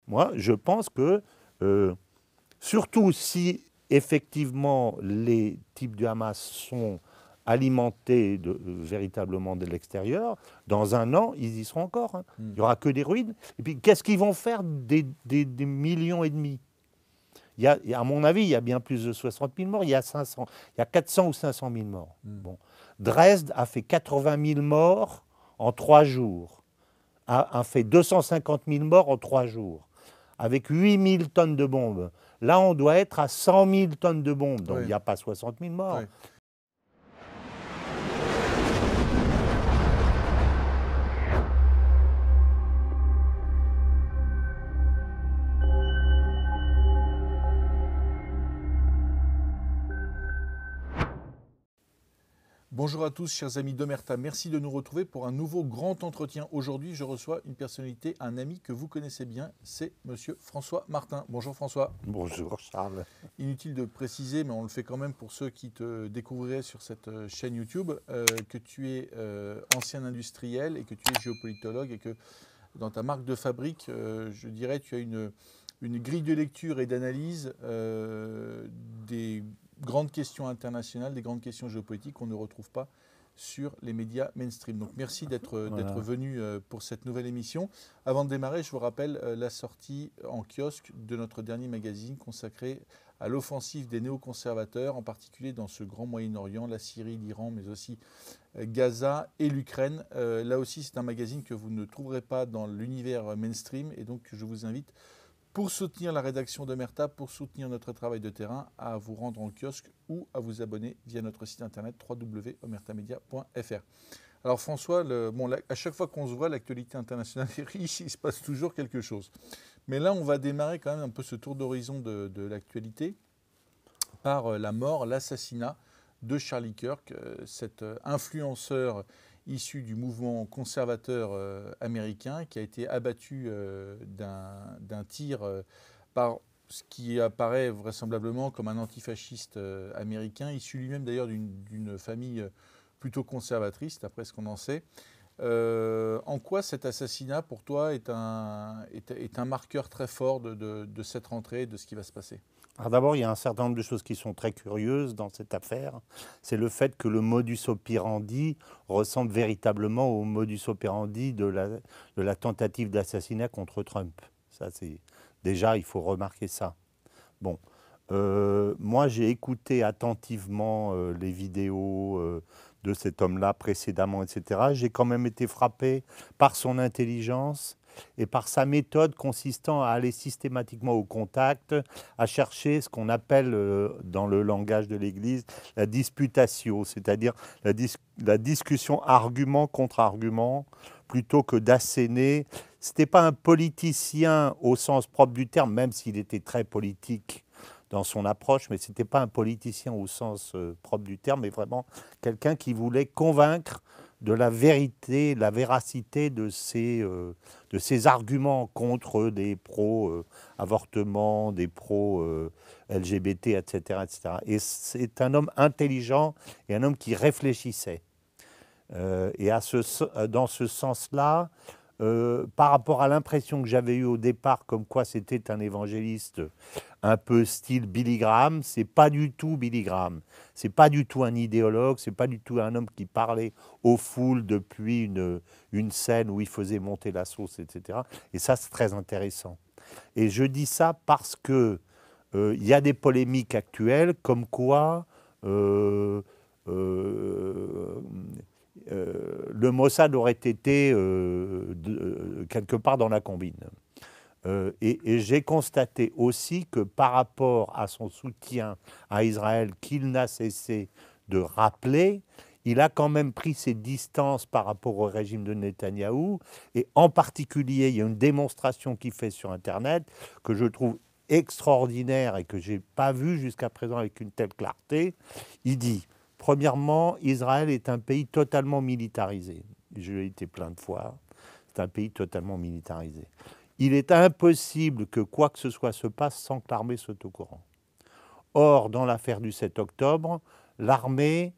Moi, je pense que, surtout si effectivement les types du Hamas sont alimentés véritablement de l'extérieur, dans un an, ils y seront encore, hein. Il n'y aura que des ruines. Et puis, qu'est-ce qu'ils vont faire des millions et demi? À mon avis, il y a bien plus de 60 000 morts. Il y a 400 ou 500 000 morts. Bon. Dresde a fait 80 000 morts en 3 jours. A fait 250 000 morts en 3 jours. Avec 8 000 tonnes de bombes. Là, on doit être à 100 000 tonnes de bombes. Donc, il n'y a pas 60 000 morts. Bonjour à tous, chers amis d'Omerta. Merci de nous retrouver pour un nouveau grand entretien. Aujourd'hui, je reçois une personnalité, un ami que vous connaissez bien, c'est Monsieur François Martin. Bonjour François. Bonjour Charles. Inutile de préciser, mais on le fait quand même pour ceux qui te découvriraient sur cette chaîne YouTube, que tu es ancien industriel et que tu es géopolitologue et que dans ta marque de fabrique, je dirais, tu as une grille de lecture et d'analyse des grandes questions internationales, des grandes questions géopolitiques qu'on ne retrouve pas sur les médias mainstream. Donc merci d'être venu pour cette nouvelle émission. Avant de démarrer, je vous rappelle la sortie en kiosque de notre dernier magazine consacré à l'offensive des néoconservateurs, en particulier dans ce grand Moyen-Orient, la Syrie, l'Iran, mais aussi Gaza et l'Ukraine. Là aussi, c'est un magazine que vous ne trouverez pas dans l'univers mainstream et donc je vous invite, pour soutenir la rédaction d'Omerta, pour soutenir notre travail de terrain, à vous rendre en kiosque ou à vous abonner via notre site internet www.omertamedia.fr. Alors François, à chaque fois qu'on se voit, l'actualité internationale est riche, il se passe toujours quelque chose. Mais là, on va démarrer quand même un peu ce tour d'horizon de l'actualité par la mort, l'assassinat de Charlie Kirk, cet influenceur issu du mouvement conservateur américain qui a été abattu d'un tir par ce qui apparaît vraisemblablement comme un antifasciste américain, issu lui-même d'ailleurs d'une famille plutôt conservatrice, d'après ce qu'on en sait. En quoi cet assassinat, pour toi, est un marqueur très fort de cette rentrée, de ce qui va se passer ? Alors d'abord, il y a un certain nombre de choses qui sont très curieuses dans cette affaire. C'est le fait que le modus operandi ressemble véritablement au modus operandi de la tentative d'assassinat contre Trump. Ça, déjà, il faut remarquer ça. Bon, moi, j'ai écouté attentivement les vidéos de cet homme-là précédemment, etc. J'ai quand même été frappé par son intelligence et par sa méthode consistant à aller systématiquement au contact, à chercher ce qu'on appelle dans le langage de l'Église la disputatio, c'est-à-dire la discussion argument contre argument, plutôt que d'asséner. Ce n'était pas un politicien au sens propre du terme, même s'il était très politique dans son approche, mais ce n'était pas un politicien au sens propre du terme, mais vraiment quelqu'un qui voulait convaincre de la vérité, la véracité de ces arguments contre des pro-avortement, des pro-LGBT, etc., etc. Et c'est un homme intelligent et un homme qui réfléchissait. Et dans ce sens-là, par rapport à l'impression que j'avais eue au départ, comme quoi c'était un évangéliste un peu style Billy Graham, c'est pas du tout Billy Graham. C'est pas du tout un idéologue, c'est pas du tout un homme qui parlait aux foules depuis une scène où il faisait monter la sauce, etc. Et ça, c'est très intéressant. Et je dis ça parce que y a des polémiques actuelles comme quoi le Mossad aurait été quelque part dans la combine. Et j'ai constaté aussi que par rapport à son soutien à Israël qu'il n'a cessé de rappeler, il a quand même pris ses distances par rapport au régime de Netanyahou. Et en particulier, il y a une démonstration qu'il fait sur Internet que je trouve extraordinaire et que je n'ai pas vu jusqu'à présent avec une telle clarté. Il dit, premièrement, Israël est un pays totalement militarisé. Je l'ai été plein de fois. C'est un pays totalement militarisé. Il est impossible que quoi que ce soit se passe sans que l'armée soit au courant. Or, dans l'affaire du 7 octobre, l'armée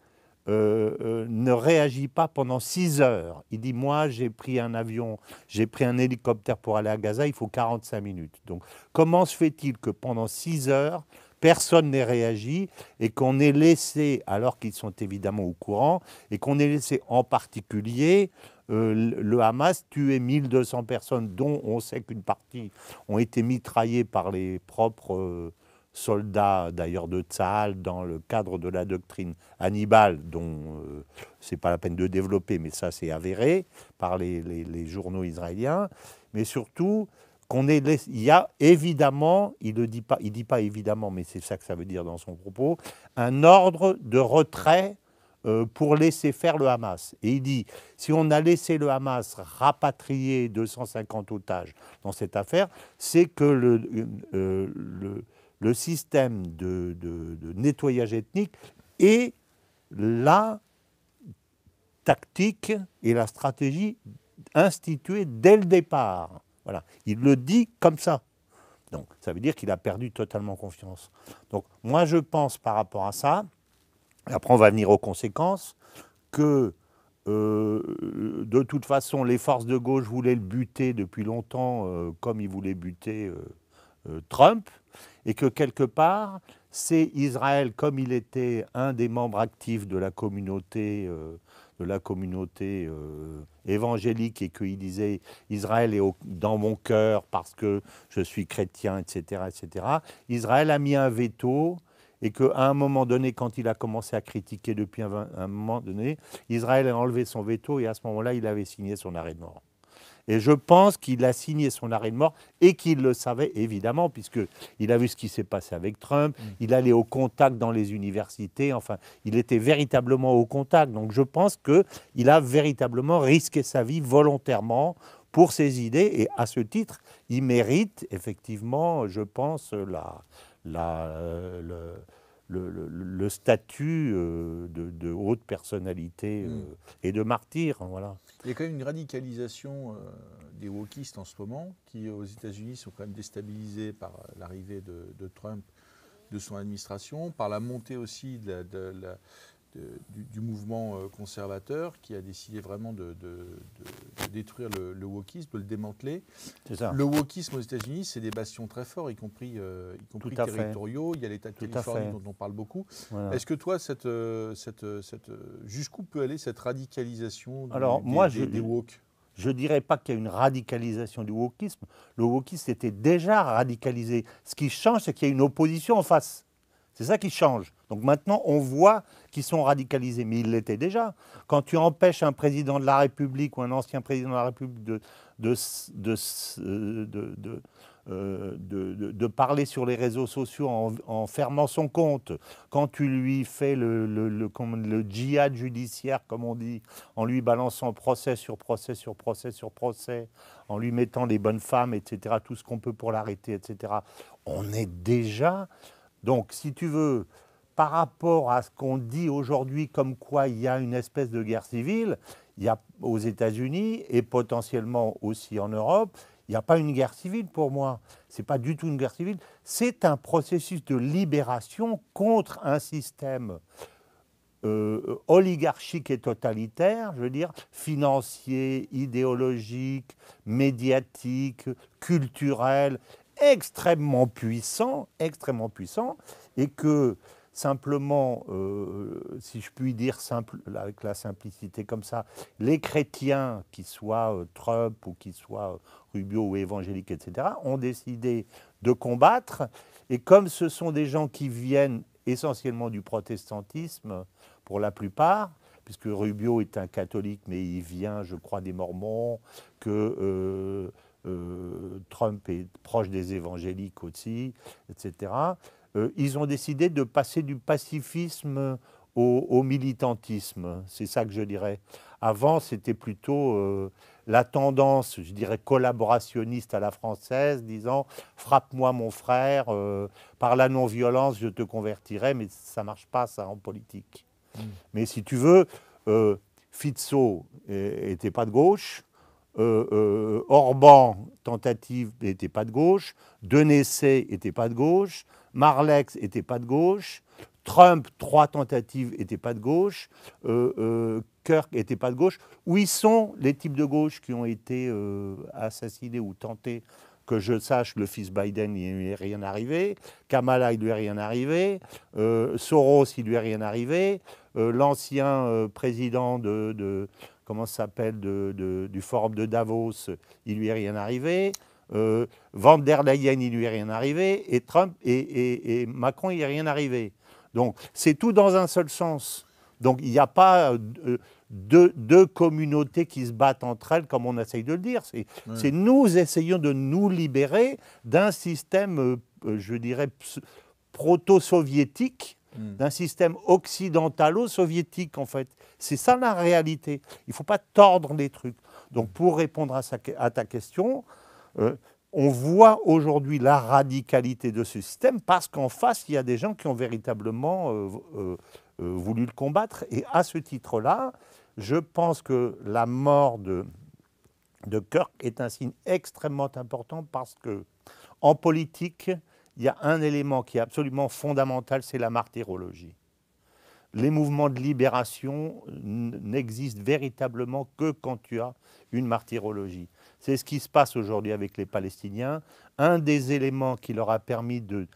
ne réagit pas pendant 6 heures. Il dit, moi, j'ai pris un avion, j'ai pris un hélicoptère pour aller à Gaza, il faut 45 minutes. Donc, comment se fait-il que pendant 6 heures, personne n'ait réagi et qu'on ait laissé, alors qu'ils sont évidemment au courant, et qu'on ait laissé en particulier le Hamas tuer 1200 personnes, dont on sait qu'une partie ont été mitraillées par les propres soldats, d'ailleurs de Tsahal, dans le cadre de la doctrine Hannibal, dont c'est pas la peine de développer, mais ça c'est avéré par les journaux israéliens. Mais surtout, il y a évidemment, il dit pas évidemment, mais c'est ça que ça veut dire dans son propos, un ordre de retrait pour laisser faire le Hamas. Et il dit, si on a laissé le Hamas rapatrier 250 otages dans cette affaire, c'est que le système de nettoyage ethnique est la tactique et la stratégie instituée dès le départ. Voilà. Il le dit comme ça. Donc, ça veut dire qu'il a perdu totalement confiance. Donc, moi, je pense par rapport à ça, et après on va venir aux conséquences, que de toute façon, les forces de gauche voulaient le buter depuis longtemps, comme ils voulaient buter Trump, et que quelque part, c'est Israël, comme il était un des membres actifs de la communauté évangélique, et qu'il disait Israël est dans mon cœur parce que je suis chrétien, etc., etc. Israël a mis un veto, et qu'à un moment donné, quand il a commencé à critiquer depuis un moment donné, Israël a enlevé son veto, et à ce moment-là, il avait signé son arrêt de mort. Et je pense qu'il a signé son arrêt de mort et qu'il le savait évidemment, puisqu'il a vu ce qui s'est passé avec Trump, il allait au contact dans les universités, enfin, il était véritablement au contact. Donc je pense qu'il a véritablement risqué sa vie volontairement pour ses idées, et à ce titre, il mérite effectivement, je pense, le statut de haute personnalité et de martyr. Voilà. Il y a quand même une radicalisation des wokistes en ce moment, qui aux États-Unis sont quand même déstabilisés par l'arrivée de Trump, de son administration, par la montée aussi du mouvement conservateur, qui a décidé vraiment de détruire le wokisme, de le démanteler. C'est ça. Le wokisme aux États-Unis, c'est des bastions très forts, y compris territoriaux. Il y a l'État de Californie dont on parle beaucoup. Voilà. Est-ce que toi, jusqu'où peut aller cette radicalisation des woke? Je ne dirais pas qu'il y a une radicalisation du wokisme. Le wokisme était déjà radicalisé. Ce qui change, c'est qu'il y a une opposition en face. C'est ça qui change. Donc maintenant, on voit qu'ils sont radicalisés, mais ils l'étaient déjà. Quand tu empêches un président de la République ou un ancien président de la République de parler sur les réseaux sociaux en fermant son compte, quand tu lui fais le djihad judiciaire, comme on dit, en lui balançant procès sur procès sur procès sur procès, en lui mettant les bonnes femmes, etc., tout ce qu'on peut pour l'arrêter, etc., on est déjà... Donc, si tu veux, par rapport à ce qu'on dit aujourd'hui, comme quoi il y a une espèce de guerre civile, il y a aux États-Unis et potentiellement aussi en Europe, il n'y a pas une guerre civile pour moi. Ce n'est pas du tout une guerre civile. C'est un processus de libération contre un système oligarchique et totalitaire, je veux dire, financier, idéologique, médiatique, culturel, extrêmement puissant, et que simplement, si je puis dire avec la simplicité comme ça, les chrétiens, qu'ils soient Trump ou qu'ils soient Rubio ou évangéliques, etc., ont décidé de combattre. Et comme ce sont des gens qui viennent essentiellement du protestantisme, pour la plupart, puisque Rubio est un catholique, mais il vient, je crois, des Mormons, que Trump est proche des évangéliques aussi, etc., ils ont décidé de passer du pacifisme au militantisme. C'est ça que je dirais. Avant, c'était plutôt la tendance, je dirais, collaborationniste à la française, disant « frappe-moi mon frère, par la non-violence, je te convertirai », mais ça ne marche pas, ça, en politique. Mais si tu veux, Fico n'était pas de gauche, Orban, tentative, n'était pas de gauche, Denessé n'était pas de gauche, Marlex n'était pas de gauche, Trump, 3 tentatives, n'était pas de gauche. Kirk n'était pas de gauche. Où ils sont les types de gauche qui ont été assassinés ou tentés? Que je sache, le fils Biden, il ne lui est rien arrivé. Kamala, il ne lui est rien arrivé. Soros, il ne lui est rien arrivé. L'ancien président comment ça s'appelle, du forum de Davos, il ne lui est rien arrivé. Van der Leyen, il ne lui est rien arrivé. Et Trump et Macron, il n'y est rien arrivé. Donc, c'est tout dans un seul sens. Donc, il n'y a pas deux communautés qui se battent entre elles, comme on essaye de le dire. C'est nous essayons de nous libérer d'un système, je dirais, proto-soviétique, d'un système occidentalo-soviétique, en fait. C'est ça la réalité. Il ne faut pas tordre les trucs. Donc, pour répondre à ta question, on voit aujourd'hui la radicalité de ce système parce qu'en face, il y a des gens qui ont véritablement voulu le combattre. Et à ce titre-là, je pense que la mort de Kirk est un signe extrêmement important parce que en politique, il y a un élément qui est absolument fondamental, c'est la martyrologie. Les mouvements de libération n'existent véritablement que quand tu as une martyrologie. C'est ce qui se passe aujourd'hui avec les Palestiniens. Un des éléments qui leur a permis de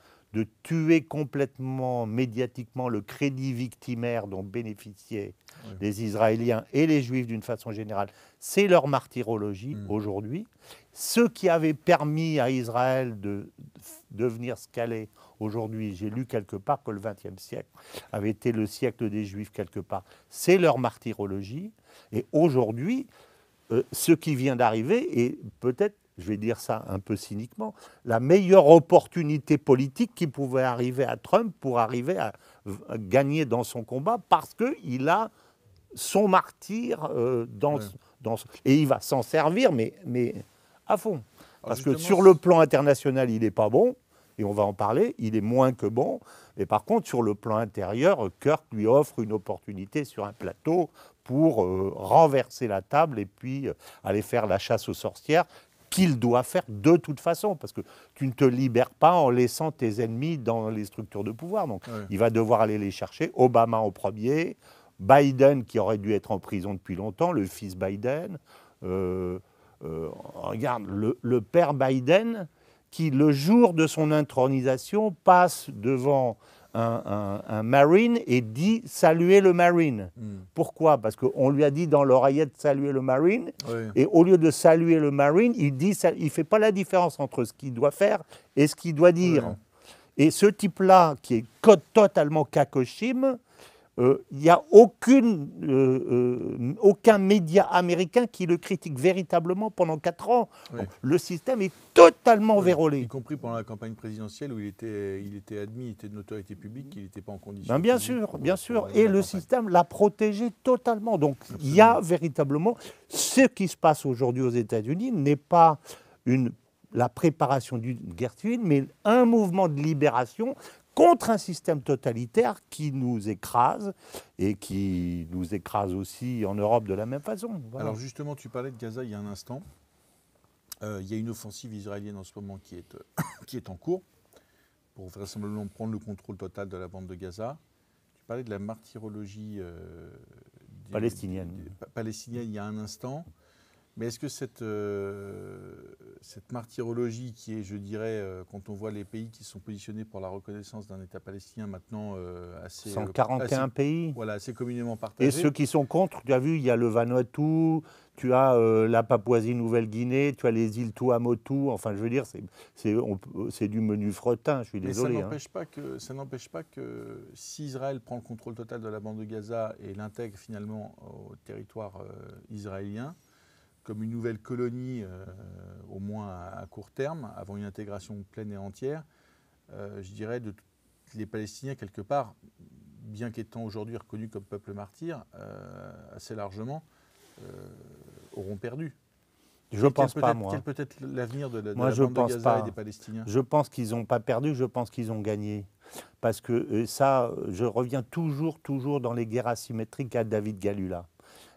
tuer complètement médiatiquement le crédit victimaire dont bénéficiaient les Israéliens et les Juifs d'une façon générale, c'est leur martyrologie aujourd'hui. Ce qui avait permis à Israël de devenir ce qu'elle est aujourd'hui, j'ai lu quelque part que le XXe siècle avait été le siècle des Juifs quelque part, c'est leur martyrologie. Et aujourd'hui, ce qui vient d'arriver est peut-être, je vais dire ça un peu cyniquement, la meilleure opportunité politique qui pouvait arriver à Trump pour arriver à gagner dans son combat parce qu'il a son martyr et il va s'en servir, mais à fond. Parce que sur le plan international, il n'est pas bon, et on va en parler, il est moins que bon. Mais par contre, sur le plan intérieur, Kirk lui offre une opportunité sur un plateau pour renverser la table et puis aller faire la chasse aux sorcières qu'il doit faire de toute façon, parce que tu ne te libères pas en laissant tes ennemis dans les structures de pouvoir. Donc, il va devoir aller les chercher, Obama au premier, Biden qui aurait dû être en prison depuis longtemps, le fils Biden, regarde, le père Biden, qui le jour de son intronisation passe devant un Marine et dit « saluer le Marine ». Pourquoi? Parce qu'on lui a dit dans l'oreillette « saluer le Marine ». Et au lieu de saluer le Marine, il ne fait pas la différence entre ce qu'il doit faire et ce qu'il doit dire. Et ce type-là, qui est totalement cacochime, il n'y a aucun média américain qui le critique véritablement pendant 4 ans. Donc, le système est totalement vérolé. Y compris pendant la campagne présidentielle où il était admis, il était de notoriété publique, il n'était pas en condition. Bien sûr, bien sûr. Et le système l'a protégé totalement. Donc il y a véritablement... Ce qui se passe aujourd'hui aux États-Unis n'est pas la préparation d'une guerre civile, mais un mouvement de libération contre un système totalitaire qui nous écrase et qui nous écrase aussi en Europe de la même façon. Voilà. Alors justement, tu parlais de Gaza il y a un instant. Il y a une offensive israélienne en ce moment qui est en cours pour vraisemblablement prendre le contrôle total de la bande de Gaza. Tu parlais de la martyrologie palestinienne il y a un instant. Mais est-ce que cette martyrologie qui est, je dirais, quand on voit les pays qui sont positionnés pour la reconnaissance d'un État palestinien maintenant assez... 141 pays. Voilà, assez communément partagés. Et ceux qui sont contre, tu as vu, il y a le Vanuatu, tu as la Papouasie-Nouvelle-Guinée, tu as les îles Tuamotu, enfin je veux dire, c'est du menu fretin, je suis désolé. Mais ça n'empêche pas que si Israël prend le contrôle total de la bande de Gaza et l'intègre finalement au territoire israélien, comme une nouvelle colonie, au moins à court terme, avant une intégration pleine et entière, je dirais, les Palestiniens, quelque part, bien qu'étant aujourd'hui reconnus comme peuple martyr, assez largement, auront perdu. Je ne pense pas, moi. Quel peut être l'avenir de la bande de Gaza et des Palestiniens? Je pense qu'ils n'ont pas perdu, je pense qu'ils ont gagné. Parce que ça, je reviens toujours dans les guerres asymétriques à David Galula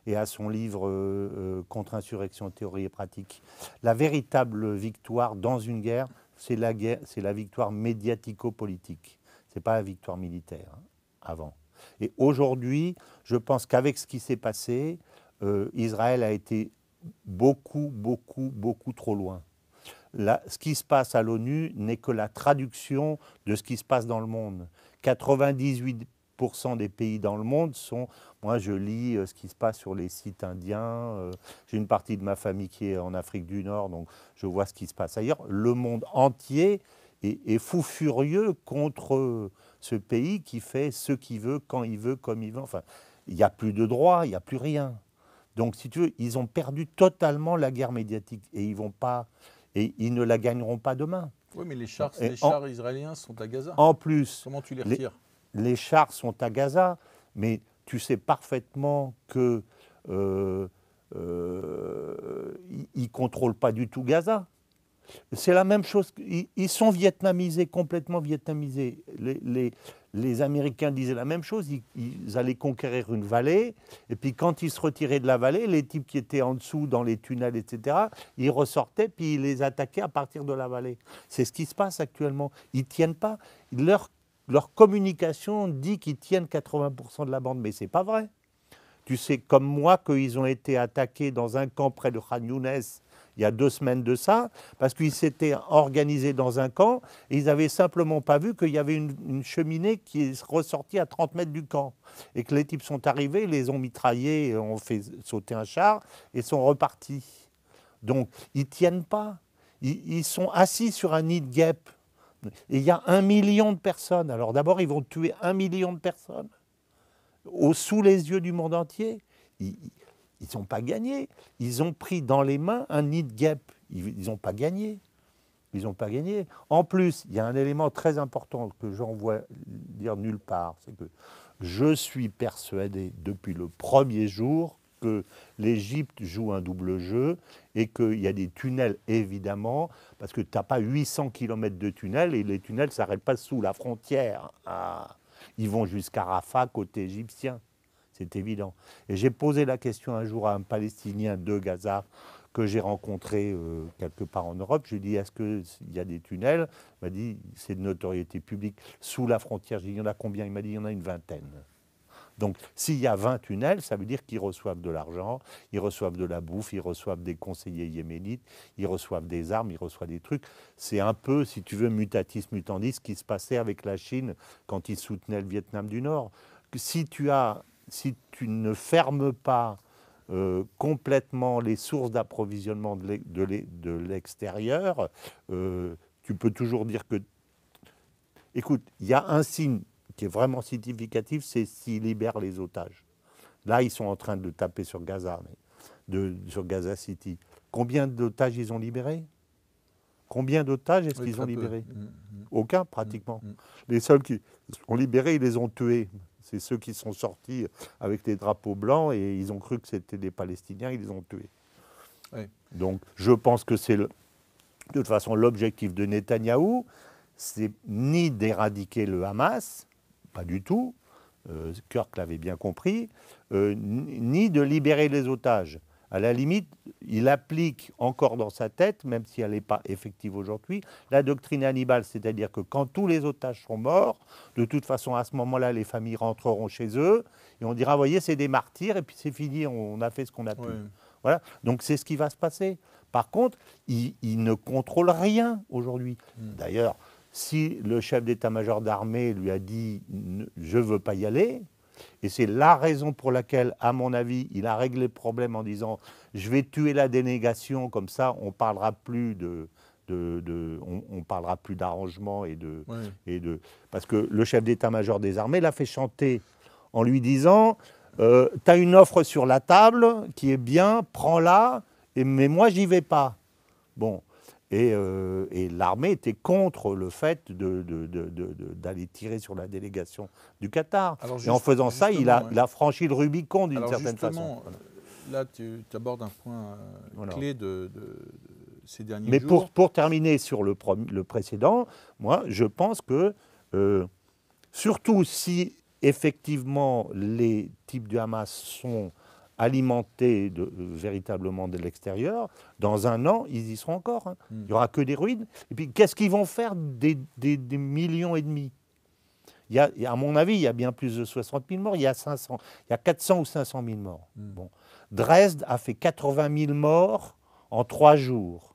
et à son livre Contre-insurrection, théorie et pratique. La véritable victoire dans une guerre, c'est la victoire médiatico-politique. Ce n'est pas la victoire militaire. avant. Et aujourd'hui, je pense qu'avec ce qui s'est passé, Israël a été beaucoup trop loin. Là, ce qui se passe à l'ONU n'est que la traduction de ce qui se passe dans le monde. 98% des pays dans le monde sont... Moi, je lis ce qui se passe sur les sites indiens. J'ai une partie de ma famille qui est en Afrique du Nord, donc je vois ce qui se passe ailleurs. Le monde entier est fou furieux contre ce pays qui fait ce qu'il veut, quand il veut, comme il veut. Enfin, il n'y a plus de droits, il n'y a plus rien. Donc, si tu veux, ils ont perdu totalement la guerre médiatique et ils ne la gagneront pas demain. Oui, mais les chars israéliens sont à Gaza. En plus, comment tu les retires? Les chars sont à Gaza, mais tu sais parfaitement que ils ne contrôlent pas du tout Gaza. C'est la même chose. Ils sont vietnamisés, complètement vietnamisés. Les Américains disaient la même chose. Ils allaient conquérir une vallée. Et puis quand ils se retiraient de la vallée, les types qui étaient en dessous, dans les tunnels, etc., ils ressortaient puis ils les attaquaient à partir de la vallée. C'est ce qui se passe actuellement. Ils ne tiennent pas. Leur communication dit qu'ils tiennent 80% de la bande. Mais ce n'est pas vrai. Tu sais comme moi qu'ils ont été attaqués dans un camp près de Khan Younes il y a 2 semaines de ça, parce qu'ils s'étaient organisés dans un camp et ils n'avaient simplement pas vu qu'il y avait une cheminée qui est ressortie à 30 mètres du camp. Et que les types sont arrivés, les ont mitraillés, ont fait sauter un char et sont repartis. Donc, ils ne tiennent pas. Ils sont assis sur un nid de guêpes. Et il y a 1 million de personnes. Alors d'abord, ils vont tuer 1 million de personnes sous les yeux du monde entier. Ils n'ont pas gagné. Ils ont pris dans les mains un nid de guêpes. Ils n'ont pas gagné. Ils n'ont pas gagné. En plus, il y a un élément très important que j'en vois dire nulle part. C'est que je suis persuadé depuis le premier jour que l'Égypte joue un double jeu et qu'il y a des tunnels, évidemment, parce que tu n'as pas 800 km de tunnels et les tunnels ne s'arrêtent pas sous la frontière. Ils vont jusqu'à Rafah, côté égyptien. C'est évident. Et j'ai posé la question un jour à un Palestinien de Gaza que j'ai rencontré quelque part en Europe. Je lui ai dit, est-ce qu'il y a des tunnels? Il m'a dit, c'est de notoriété publique. Sous la frontière, j'ai dit, il y en a combien? Il m'a dit, il y en a une vingtaine. Donc, s'il y a 20 tunnels, ça veut dire qu'ils reçoivent de l'argent, ils reçoivent de la bouffe, ils reçoivent des conseillers yéménites, ils reçoivent des armes, ils reçoivent des trucs. C'est un peu, si tu veux, mutatis mutandis, ce qui se passait avec la Chine quand ils soutenaient le Vietnam du Nord. Si tu ne fermes pas complètement les sources d'approvisionnement de l'extérieur, tu peux toujours dire que... Écoute, il y a un signe qui est vraiment significatif, c'est s'ils libèrent les otages. Là, ils sont en train de taper sur Gaza, sur Gaza City. Combien d'otages ils ont libérés? Combien d'otages est-ce qu'ils ont libérés? Aucun, pratiquement. Les seuls qui ont libérés, ils les ont tués. C'est ceux qui sont sortis avec les drapeaux blancs et ils ont cru que c'était des Palestiniens, ils les ont tués. Oui. Donc, je pense que c'est, de toute façon, l'objectif de Netanyahou, c'est ni d'éradiquer le Hamas, pas du tout, Kirk l'avait bien compris, ni de libérer les otages. À la limite, il applique encore dans sa tête, même si elle n'est pas effective aujourd'hui, la doctrine Hannibal, c'est-à-dire que quand tous les otages sont morts, de toute façon, à ce moment-là, les familles rentreront chez eux et on dira, voyez, c'est des martyrs et puis c'est fini, on a fait ce qu'on a pu. Oui. Voilà. Donc c'est ce qui va se passer. Par contre, il ne contrôle rien aujourd'hui. D'ailleurs, si le chef d'état-major d'armée lui a dit « je ne veux pas y aller », et c'est la raison pour laquelle, à mon avis, il a réglé le problème en disant « je vais tuer la délégation, comme ça on ne parlera plus on parlera plus d'arrangement et de... Parce que le chef d'état-major des armées l'a fait chanter en lui disant « tu as une offre sur la table qui est bien, prends-la, mais moi j'y vais pas ». Bon. Et l'armée était contre le fait d'aller tirer sur la délégation du Qatar. Et en faisant ça, il a franchi le Rubicon d'une certaine façon. Là, tu abordes un point clé de ces derniers jours. Mais pour terminer sur le précédent, moi, je pense que, surtout si effectivement les types du Hamas sont alimentés véritablement de l'extérieur, dans 1 an, ils y seront encore. Il n'y aura que des ruines. Et puis, qu'est-ce qu'ils vont faire des millions et demi? À mon avis, il y a bien plus de 60 000 morts. Il y a 400 ou 500 000 morts. Bon. Dresde a fait 80 000 morts en 3 jours.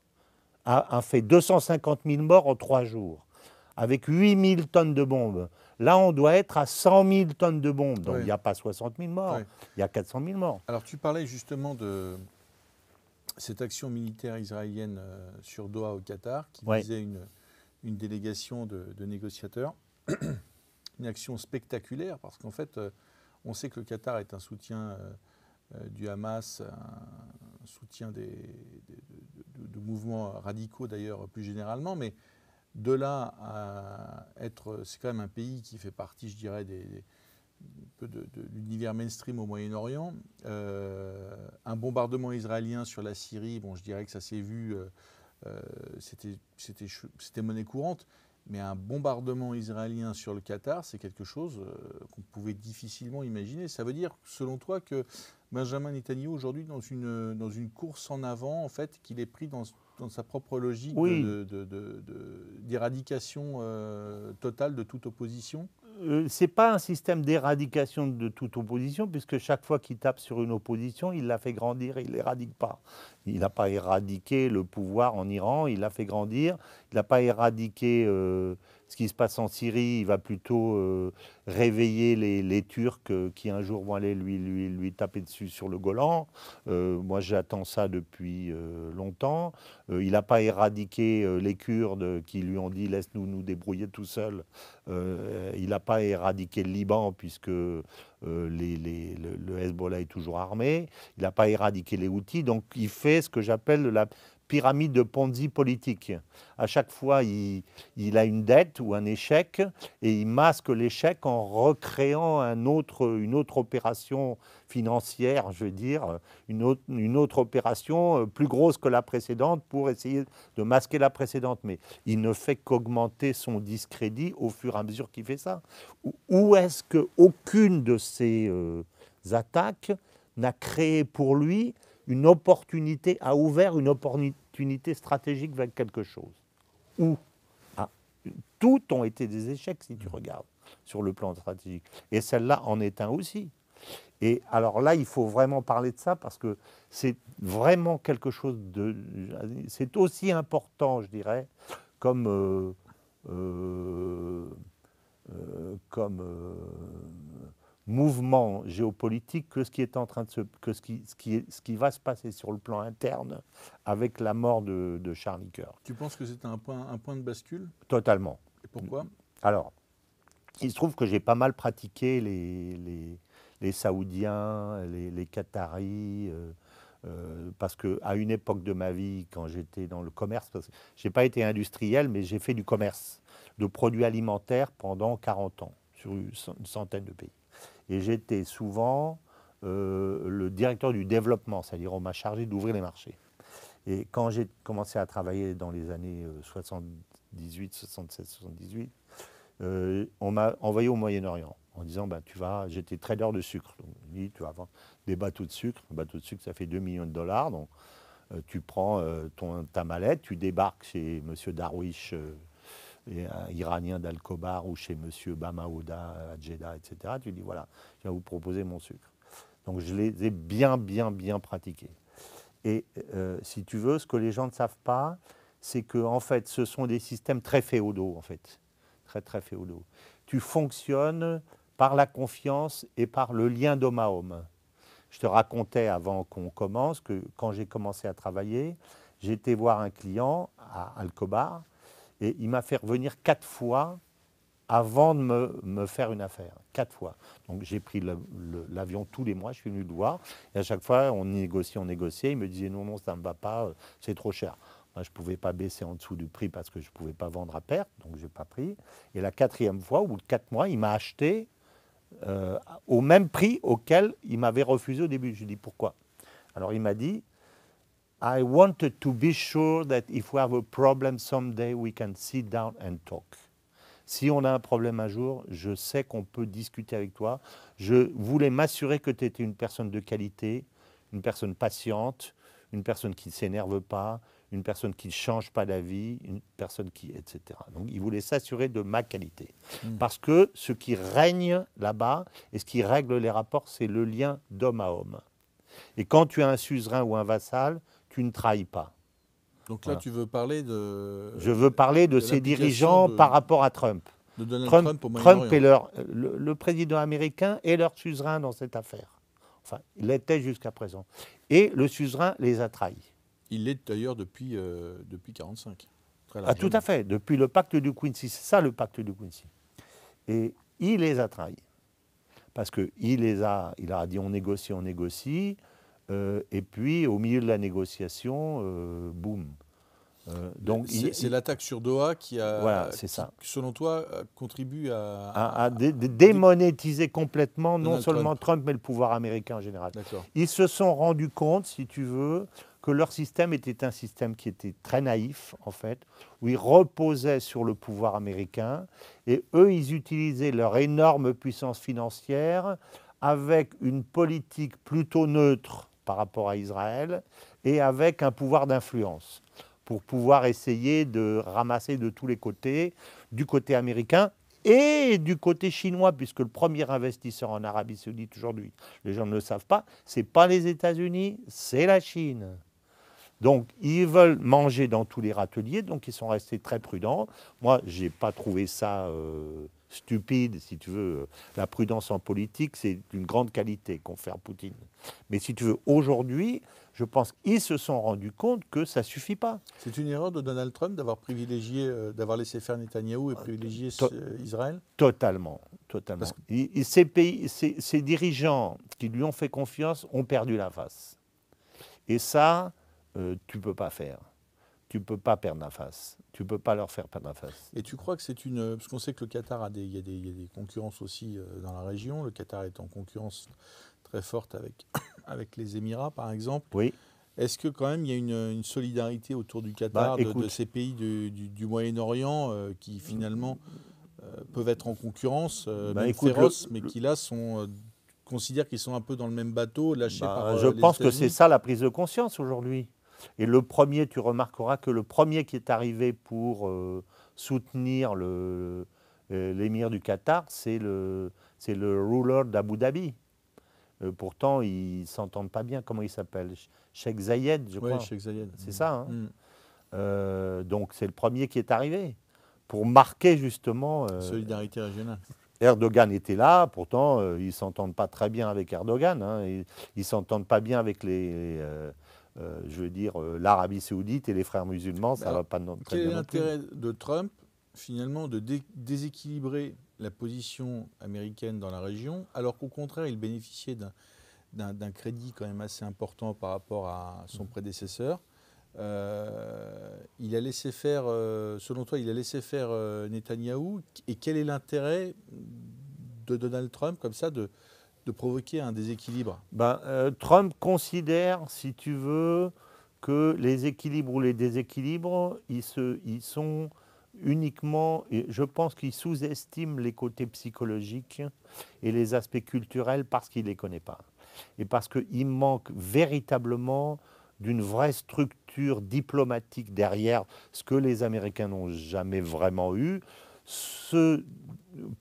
A fait 250 000 morts en 3 jours. Avec 8 000 tonnes de bombes. Là, on doit être à 100 000 tonnes de bombes. Donc, il n'y a pas 60 000 morts. Il y a 400 000 morts. Alors, tu parlais justement de cette action militaire israélienne sur Doha au Qatar, qui visait une délégation de négociateurs. Une action spectaculaire, parce qu'en fait, on sait que le Qatar est un soutien du Hamas, un soutien de mouvements radicaux d'ailleurs plus généralement, mais de là à être, c'est quand même un pays qui fait partie, je dirais, de l'univers mainstream au Moyen-Orient. Un bombardement israélien sur la Syrie, bon, je dirais que ça s'est vu, c'était monnaie courante, mais un bombardement israélien sur le Qatar, c'est quelque chose qu'on pouvait difficilement imaginer. Ça veut dire, selon toi, que Benjamin Netanyahou, aujourd'hui, dans une course en avant, en fait, qu'il est pris dans sa propre logique d'éradication totale de toute opposition? Ce n'est pas un système d'éradication de toute opposition, puisque chaque fois qu'il tape sur une opposition, il la fait grandir et il ne l'éradique pas. Il n'a pas éradiqué le pouvoir en Iran, il l'a fait grandir. Il n'a pas éradiqué ce qui se passe en Syrie, il va plutôt réveiller les Turcs qui un jour vont aller lui taper dessus sur le Golan. Moi, j'attends ça depuis longtemps. Il n'a pas éradiqué les Kurdes qui lui ont dit « laisse-nous nous débrouiller tout seuls ». Il n'a pas éradiqué le Liban puisque le Hezbollah est toujours armé. Il n'a pas éradiqué les Houthis. Donc il fait ce que j'appelle la pyramide de Ponzi politique. À chaque fois, il a une dette ou un échec et il masque l'échec en recréant une autre opération financière, je veux dire, une autre opération plus grosse que la précédente pour essayer de masquer la précédente. Mais il ne fait qu'augmenter son discrédit au fur et à mesure qu'il fait ça. Où est-ce qu'aucune de ces attaques n'a créé pour lui une opportunité, a ouvert une opportunité stratégique vers quelque chose? Où toutes ont été des échecs, si tu regardes, sur le plan stratégique. Et celle-là en est un aussi. Et alors là, il faut vraiment parler de ça parce que c'est vraiment quelque chose de... C'est aussi important, je dirais, comme mouvement géopolitique que ce qui est en train de ce qui va se passer sur le plan interne avec la mort de Charlie Kirk. Tu penses que c'est un point de bascule? Totalement. Et pourquoi? Alors, il se trouve que j'ai pas mal pratiqué les Saoudiens, les Qataris, parce qu'à une époque de ma vie, quand j'étais dans le commerce, parce que je n'ai pas été industriel, mais j'ai fait du commerce de produits alimentaires pendant 40 ans, sur une centaine de pays. Et j'étais souvent le directeur du développement, c'est-à-dire on m'a chargé d'ouvrir les marchés. Et quand j'ai commencé à travailler dans les années 78, 77, 78, on m'a envoyé au Moyen-Orient en disant j'étais trader de sucre. Donc, on dit, tu vas vendre des bateaux de sucre. Un bateau de sucre, ça fait 2 millions de dollars. Donc, tu prends ta mallette, tu débarques chez M. Darwish, iranien d'Al-Khobar, ou chez M. Bamaouda à Jeddah, etc. Tu dis, voilà, je viens vous proposer mon sucre. Donc, je les ai bien pratiqués. Et si tu veux, ce que les gens ne savent pas, c'est que en fait, ce sont des systèmes très féodaux, en fait. Très féodaux. Tu fonctionnes par la confiance et par le lien d'homme à homme. Je te racontais avant qu'on commence que quand j'ai commencé à travailler, j'ai été voir un client à Al-Khobar et il m'a fait revenir 4 fois avant de me faire une affaire. 4 fois. Donc j'ai pris l'avion tous les mois, je suis venu le voir et à chaque fois on négociait. Il me disait non, ça ne me va pas, c'est trop cher. Moi, je ne pouvais pas baisser en dessous du prix parce que je ne pouvais pas vendre à perte, donc je n'ai pas pris. Et la 4e fois, au bout de 4 mois, il m'a acheté au même prix auquel il m'avait refusé au début. Je lui ai dit pourquoi. Alors il m'a dit I wanted to be sure that if we have a problem someday, we can sit down and talk. Si on a un problème un jour, je sais qu'on peut discuter avec toi. Je voulais m'assurer que tu étais une personne de qualité, une personne patiente, une personne qui ne s'énerve pas, une personne qui ne change pas d'avis, une personne qui, etc. Donc il voulait s'assurer de ma qualité. Parce que ce qui règne là-bas et ce qui règle les rapports, c'est le lien d'homme à homme. Et quand tu as un suzerain ou un vassal, tu ne trahis pas. Donc là, tu veux parler de... Je veux parler de ces dirigeants par rapport à Trump. De Donald Trump au Trump est Moyen-Orient. le président américain est leur suzerain dans cette affaire. Enfin, il l'était jusqu'à présent. Et le suzerain les a trahis. Il l'est d'ailleurs depuis 1945. Tout à fait, depuis le pacte du Quincy. C'est ça le pacte du Quincy. Et il les a trahis. Parce qu'il leur a dit on négocie. Et puis au milieu de la négociation, boum. Donc c'est l'attaque sur Doha qui a, voilà, c'est ça. Selon toi, contribue à démonétiser complètement non seulement Trump, mais le pouvoir américain en général. Ils se sont rendus compte, si tu veux, que leur système était un système qui était très naïf, en fait, où ils reposaient sur le pouvoir américain, et eux, ils utilisaient leur énorme puissance financière avec une politique plutôt neutre par rapport à Israël, et avec un pouvoir d'influence, pour pouvoir essayer de ramasser de tous les côtés, du côté américain et du côté chinois, puisque le premier investisseur en Arabie Saoudite aujourd'hui, les gens ne le savent pas, ce n'est pas les États-Unis, c'est la Chine. Donc, ils veulent manger dans tous les râteliers, donc ils sont restés très prudents. Moi, je n'ai pas trouvé ça stupide, si tu veux. La prudence en politique, c'est une grande qualité, confère Poutine. Mais si tu veux, aujourd'hui, je pense qu'ils se sont rendus compte que ça ne suffit pas. C'est une erreur de Donald Trump d'avoir privilégié, d'avoir laissé faire Netanyahou et privilégié Israël ? Totalement. Ces dirigeants qui lui ont fait confiance ont perdu la face. Et ça, tu ne peux pas faire. Tu ne peux pas perdre la face. Tu ne peux pas leur faire perdre la face. Et tu crois que c'est une... Parce qu'on sait que le Qatar il y a des concurrences aussi dans la région. Le Qatar est en concurrence très forte avec les Émirats, par exemple. Oui. Est-ce que quand même il y a une solidarité autour du Qatar, de ces pays du Moyen-Orient qui finalement peuvent être en concurrence, même féroces, mais qui là considèrent qu'ils sont un peu dans le même bateau, lâchés par je pense que c'est ça la prise de conscience aujourd'hui. Et le premier, tu remarqueras que le premier qui est arrivé pour soutenir l'émir du Qatar, c'est le ruler d'Abu Dhabi. Pourtant, ils ne s'entendent pas bien. Comment il s'appelle? Sheikh Zayed, je crois. Oui, Sheikh Zayed. C'est ça. Donc, c'est le premier qui est arrivé pour marquer justement... solidarité régionale. Erdogan était là, pourtant, ils ne s'entendent pas très bien avec Erdogan. Ils ne s'entendent pas bien avec l'Arabie Saoudite et les frères musulmans. Ça va pas très bien. Quel est l'intérêt de Trump, finalement, de déséquilibrer la position américaine dans la région, alors qu'au contraire, il bénéficiait d'un crédit quand même assez important par rapport à son prédécesseur. Il a laissé faire, selon toi, Netanyahou. Et quel est l'intérêt de Donald Trump, comme ça, de provoquer un déséquilibre? Trump considère, si tu veux, que les équilibres ou les déséquilibres, ils sont uniquement, et je pense qu'il sous-estime les côtés psychologiques et les aspects culturels parce qu'il ne les connaît pas. Et parce qu'il manque véritablement d'une vraie structure diplomatique derrière ce que les Américains n'ont jamais vraiment eu, ce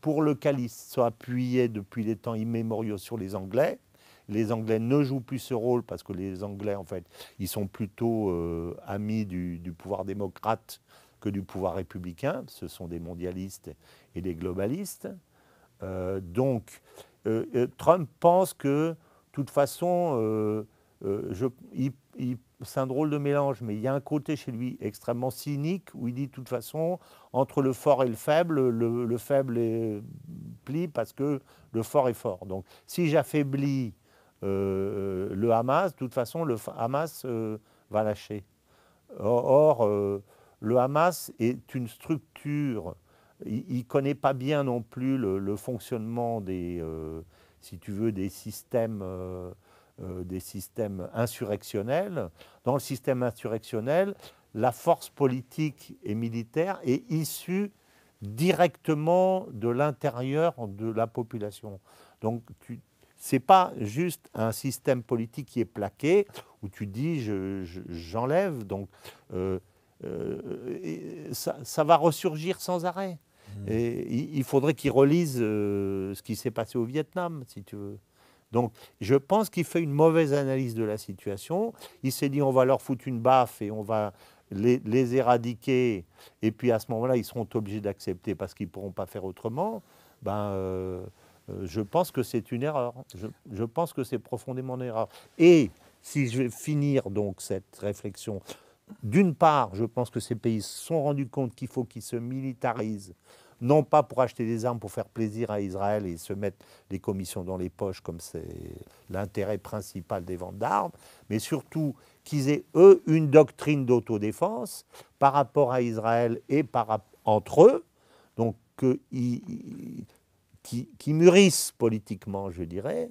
pour lequel ils se sont appuyés depuis les temps immémoriaux sur les Anglais. Les Anglais ne jouent plus ce rôle parce que les Anglais, en fait, ils sont plutôt amis du pouvoir démocrate que du pouvoir républicain. Ce sont des mondialistes et des globalistes. Trump pense que, de toute façon, c'est un drôle de mélange, mais il y a un côté chez lui extrêmement cynique où il dit, de toute façon, entre le fort et le faible, le faible plie parce que le fort est fort. Donc, si j'affaiblis le Hamas, de toute façon, le Hamas va lâcher. Or, le Hamas est une structure, il ne connaît pas bien non plus le fonctionnement si tu veux, des systèmes insurrectionnels. Dans le système insurrectionnel, la force politique et militaire est issue directement de l'intérieur de la population. Donc, c'est pas juste un système politique qui est plaqué où tu dis j'enlève. Donc ça va ressurgir sans arrêt. Et il faudrait qu'ils relisent ce qui s'est passé au Vietnam, si tu veux. Donc, je pense qu'il fait une mauvaise analyse de la situation. Il s'est dit, on va leur foutre une baffe et on va les éradiquer. Et puis, à ce moment-là, ils seront obligés d'accepter parce qu'ils ne pourront pas faire autrement. Je pense que c'est une erreur. Je pense que c'est profondément une erreur. Et si je vais finir donc cette réflexion, d'une part, je pense que ces pays se sont rendus compte qu'il faut qu'ils se militarisent, non pas pour acheter des armes pour faire plaisir à Israël et se mettre les commissions dans les poches comme c'est l'intérêt principal des ventes d'armes, mais surtout qu'ils aient, eux, une doctrine d'autodéfense par rapport à Israël et entre eux, donc qui mûrissent politiquement, je dirais.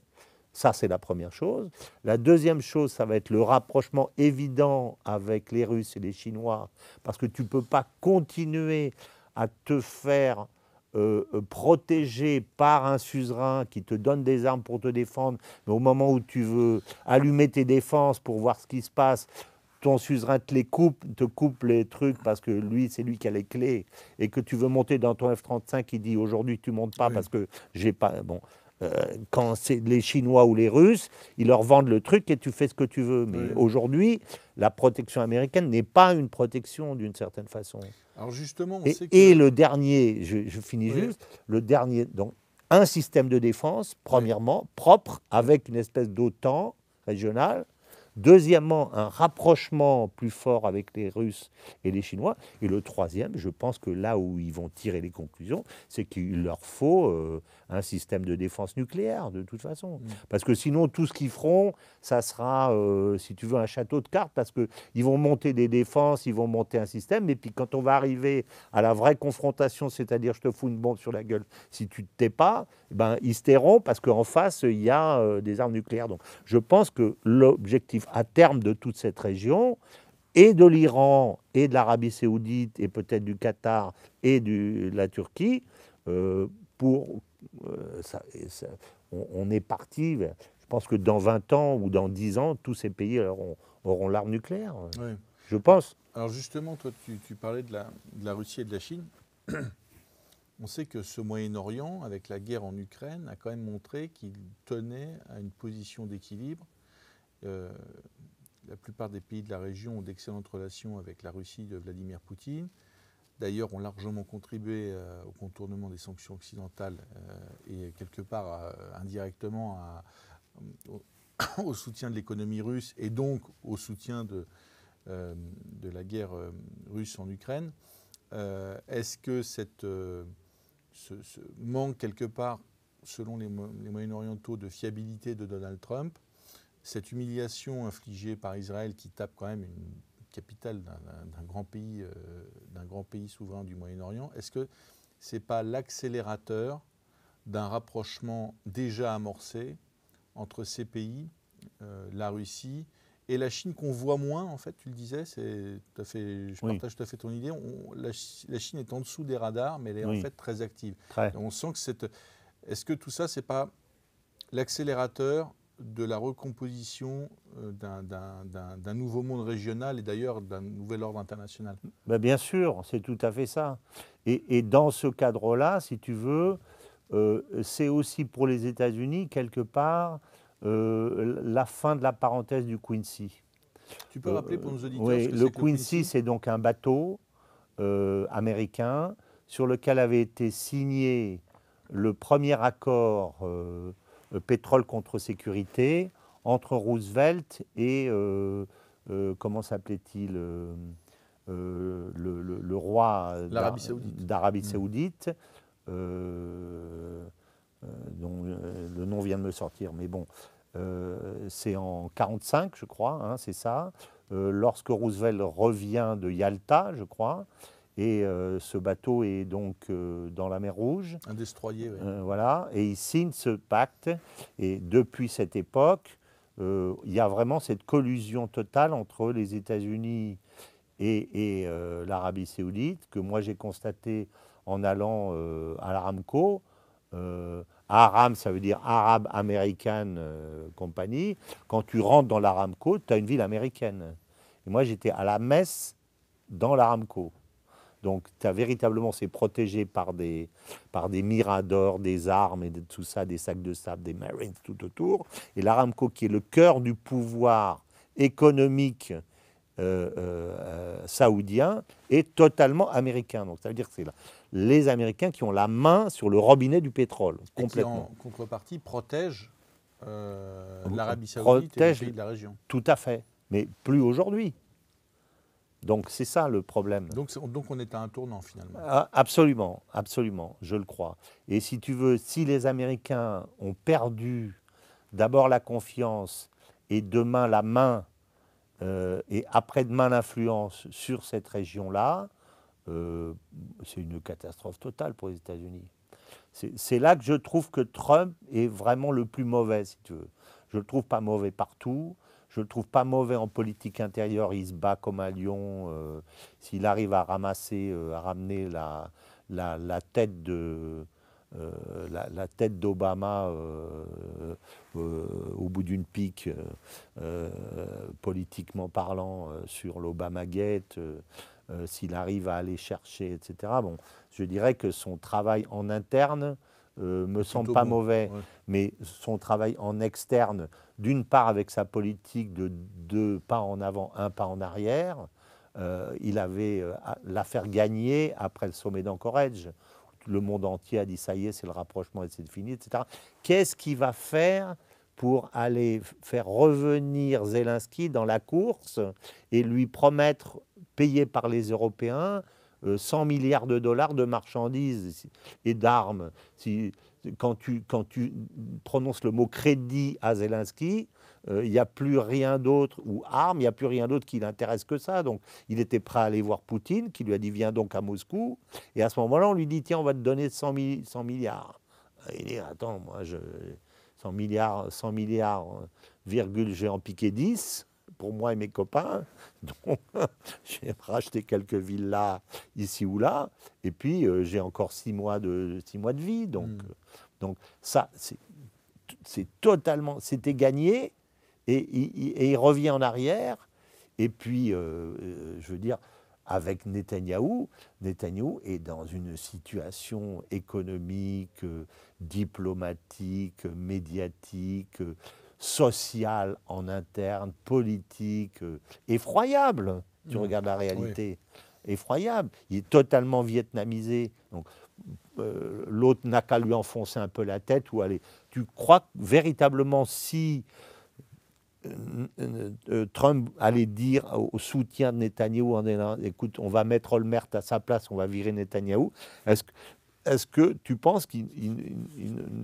Ça, c'est la première chose. La deuxième chose, ça va être le rapprochement évident avec les Russes et les Chinois, parce que tu ne peux pas continuer à te faire protéger par un suzerain qui te donne des armes pour te défendre, mais au moment où tu veux allumer tes défenses pour voir ce qui se passe, ton suzerain te coupe les trucs parce que lui, c'est lui qui a les clés, et que tu veux monter dans ton F-35, il dit aujourd'hui tu montes pas parce que j'ai pas... Bon, quand c'est les Chinois ou les Russes, ils leur vendent le truc et tu fais ce que tu veux. Mais aujourd'hui, la protection américaine n'est pas une protection d'une certaine façon. Alors justement, on sait Et que... le dernier, je finis juste, le dernier, donc un système de défense, premièrement, propre, avec une espèce d'OTAN régionale. Deuxièmement, un rapprochement plus fort avec les Russes et les Chinois. Et le troisième, je pense que là où ils vont tirer les conclusions, c'est qu'il leur faut un système de défense nucléaire, de toute façon. Parce que sinon, tout ce qu'ils feront, ça sera, si tu veux, un château de cartes, parce qu'ils vont monter des défenses, ils vont monter un système, et puis quand on va arriver à la vraie confrontation, c'est-à-dire je te fous une bombe sur la gueule si tu ne te tais pas, ben, ils se tairont parce qu'en face, il y a des armes nucléaires. Donc, je pense que l'objectif à terme de toute cette région, et de l'Iran, et de l'Arabie saoudite, et peut-être du Qatar, et de la Turquie, on est parti. Je pense que dans 20 ans ou dans 10 ans, tous ces pays auront l'arme nucléaire. Oui. Je pense. Alors justement, toi, tu parlais de la Russie et de la Chine. On sait que ce Moyen-Orient, avec la guerre en Ukraine, a quand même montré qu'il tenait à une position d'équilibre. La plupart des pays de la région ont d'excellentes relations avec la Russie de Vladimir Poutine. D'ailleurs, ont largement contribué au contournement des sanctions occidentales et quelque part indirectement au soutien de l'économie russe et donc au soutien de la guerre russe en Ukraine. Est-ce que ce manque quelque part, selon les Moyen-Orientaux, de fiabilité de Donald Trump, cette humiliation infligée par Israël qui tape quand même une capitale d'un grand pays souverain du Moyen-Orient, est-ce que ce n'est pas l'accélérateur d'un rapprochement déjà amorcé entre ces pays, la Russie et la Chine, qu'on voit moins, en fait, tu le disais, je partage tout à fait ton idée, la Chine est en dessous des radars, mais elle est en fait très active. On sent que est-ce que tout ça, ce n'est pas l'accélérateur de la recomposition d'un nouveau monde régional et d'ailleurs d'un nouvel ordre international? Ben bien sûr, c'est tout à fait ça. Et dans ce cadre-là, si tu veux, c'est aussi pour les États-Unis, quelque part, la fin de la parenthèse du Quincy. Tu peux rappeler pour nos auditeurs oui, ce que le c'est que le Quincy, c'est donc un bateau américain sur lequel avait été signé le premier accord pétrole contre sécurité entre Roosevelt et, comment s'appelait-il, le roi d'Arabie Saoudite, dont le nom vient de me sortir, mais bon, c'est en 1945, je crois, hein, c'est ça, lorsque Roosevelt revient de Yalta, je crois, et ce bateau est donc dans la mer Rouge. Un destroyer, oui. Voilà, et il signe ce pacte, et depuis cette époque, il y a vraiment cette collusion totale entre les États-Unis et l'Arabie saoudite, que moi j'ai constaté en allant à l'Aramco. Aram, ça veut dire Arab American Company. Quand tu rentres dans l'Aramco, tu as une ville américaine. Et moi, j'étais à la messe dans l'Aramco. Donc, tu as véritablement, c'est protégé par des miradors, des armes et de tout ça, des sacs de sable, des Marines tout autour. Et l'Aramco, qui est le cœur du pouvoir économique saoudien, est totalement américain. Donc, ça veut dire que c'est les Américains qui ont la main sur le robinet du pétrole, complètement. Et qui, en contrepartie, protège l'Arabie Saoudite et les pays de la région. Tout à fait, mais plus aujourd'hui. Donc c'est ça le problème. Donc on est à un tournant finalement. Absolument, absolument, je le crois. Et si tu veux, si les Américains ont perdu d'abord la confiance et demain la main et après-demain l'influence sur cette région-là, c'est une catastrophe totale pour les États-Unis. C'est là que je trouve que Trump est vraiment le plus mauvais, si tu veux. Je ne le trouve pas mauvais partout. Je ne le trouve pas mauvais en politique intérieure. Il se bat comme un lion. S'il arrive à ramener la tête de la tête d'Obama au bout d'une pique, politiquement parlant, sur l'Obamagate, s'il arrive à aller chercher, etc. Bon, je dirais que son travail en interne me semble pas mauvais, ouais. Mais son travail en externe, d'une part avec sa politique de 2 pas en avant, 1 pas en arrière, il avait l'affaire gagnée après le sommet d'Anchorage. Le monde entier a dit ça y est, c'est le rapprochement et c'est fini, etc. Qu'est-ce qu'il va faire pour aller faire revenir Zelensky dans la course et lui promettre, payé par les Européens, 100 milliards de dollars de marchandises et d'armes. Quand tu prononces le mot crédit à Zelensky, il n'y a plus rien d'autre, ou armes, il n'y a plus rien d'autre qui l'intéresse que ça. Donc il était prêt à aller voir Poutine, qui lui a dit viens donc à Moscou. Et à ce moment-là, on lui dit tiens, on va te donner 100 milliards. Il dit attends, moi, 100 milliards, virgule, j'ai en piqué 10 pour moi et mes copains. Donc, j'ai racheté quelques villas ici ou là. Et puis, j'ai encore 6 mois de vie. Donc ça, c'est totalement... C'était gagné. Et il revient en arrière. Et puis, je veux dire, avec Netanyahou est dans une situation économique, diplomatique, médiatique, sociale en interne, politique, effroyable. Tu regardes la réalité, oui. Effroyable. Il est totalement vietnamisé. Donc, l'autre n'a qu'à lui enfoncer un peu la tête ou aller. Tu crois véritablement si Trump allait dire au soutien de Netanyahou en disant écoute, on va mettre Olmert à sa place, on va virer Netanyahou, est-ce que tu penses qu'il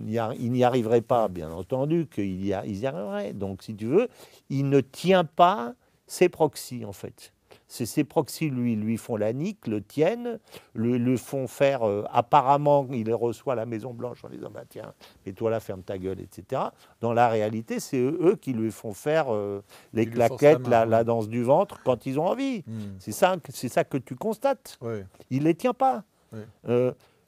n'y arriverait pas? Bien entendu qu'ils y arriveraient. Donc, si tu veux, il ne tient pas ses proxys, en fait. Ces proxys, lui font la nique, le tiennent, le font faire... apparemment, il les reçoit à la Maison-Blanche en disant bah, « Tiens, mets-toi là, ferme ta gueule, etc. » Dans la réalité, c'est eux qui lui font faire les claquettes, la danse du ventre quand ils ont envie. C'est ça que tu constates. Oui. Il ne les tient pas. Oui.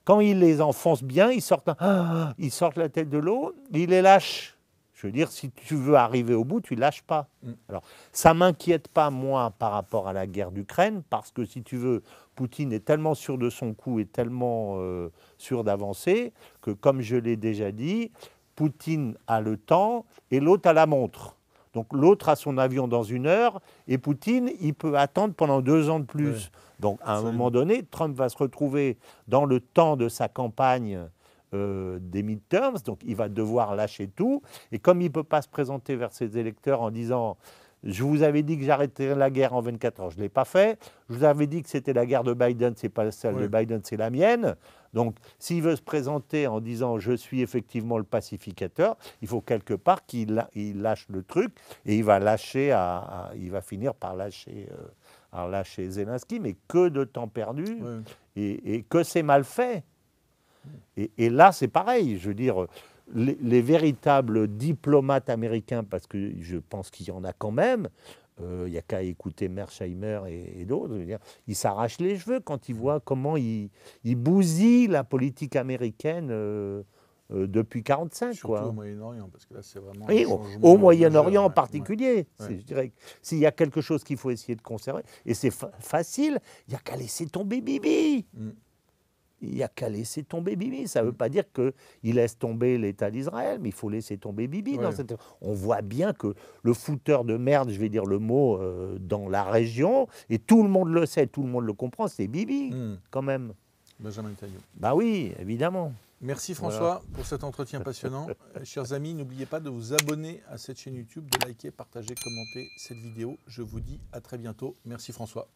Quand il les enfonce bien, ils sortent la tête de l'eau, il les lâche. Je veux dire, si tu veux arriver au bout, tu ne lâches pas. Alors, ça ne m'inquiète pas, moi, par rapport à la guerre d'Ukraine, parce que, si tu veux, Poutine est tellement sûr de son coup et tellement sûr d'avancer que, comme je l'ai déjà dit, Poutine a le temps et l'autre a la montre. Donc, l'autre a son avion dans 1 heure et Poutine, il peut attendre pendant 2 ans de plus. Ouais. Donc, à un moment donné, Trump va se retrouver dans le temps de sa campagne des midterms, donc il va devoir lâcher tout. Et comme il ne peut pas se présenter vers ses électeurs en disant « Je vous avais dit que j'arrêterais la guerre en 24 heures, je ne l'ai pas fait. Je vous avais dit que c'était la guerre de Biden, ce n'est pas celle de Biden, c'est la mienne. » Donc, s'il veut se présenter en disant « Je suis effectivement le pacificateur », il faut quelque part qu'il lâche le truc et il va finir par lâcher Zelensky, mais que de temps perdu et que c'est mal fait. Et là, c'est pareil. Je veux dire, les véritables diplomates américains, parce que je pense qu'il y en a quand même, il n'y a qu'à écouter Mearsheimer et d'autres, ils s'arrachent les cheveux quand ils voient comment ils bousillent la politique américaine depuis 1945. Surtout Quoi. au Moyen-Orient, parce que là, c'est vraiment. Oui, un changement au Moyen-Orient majeur, en ouais. particulier. Ouais. Je dirais que s'il y a quelque chose qu'il faut essayer de conserver, et c'est facile, il n'y a qu'à laisser tomber Bibi. Mm. Il n'y a qu'à laisser tomber Bibi. Ça ne veut pas dire qu'il laisse tomber l'État d'Israël, mais il faut laisser tomber Bibi. Ouais. Dans cette... On voit bien que le fouteur de merde, je vais dire le mot, dans la région, et tout le monde le sait, tout le monde le comprend, c'est Bibi, quand même. Benjamin Netanyahu. Bah oui, évidemment. Merci François pour cet entretien passionnant. Chers amis, n'oubliez pas de vous abonner à cette chaîne YouTube, de liker, partager, commenter cette vidéo. Je vous dis à très bientôt. Merci François.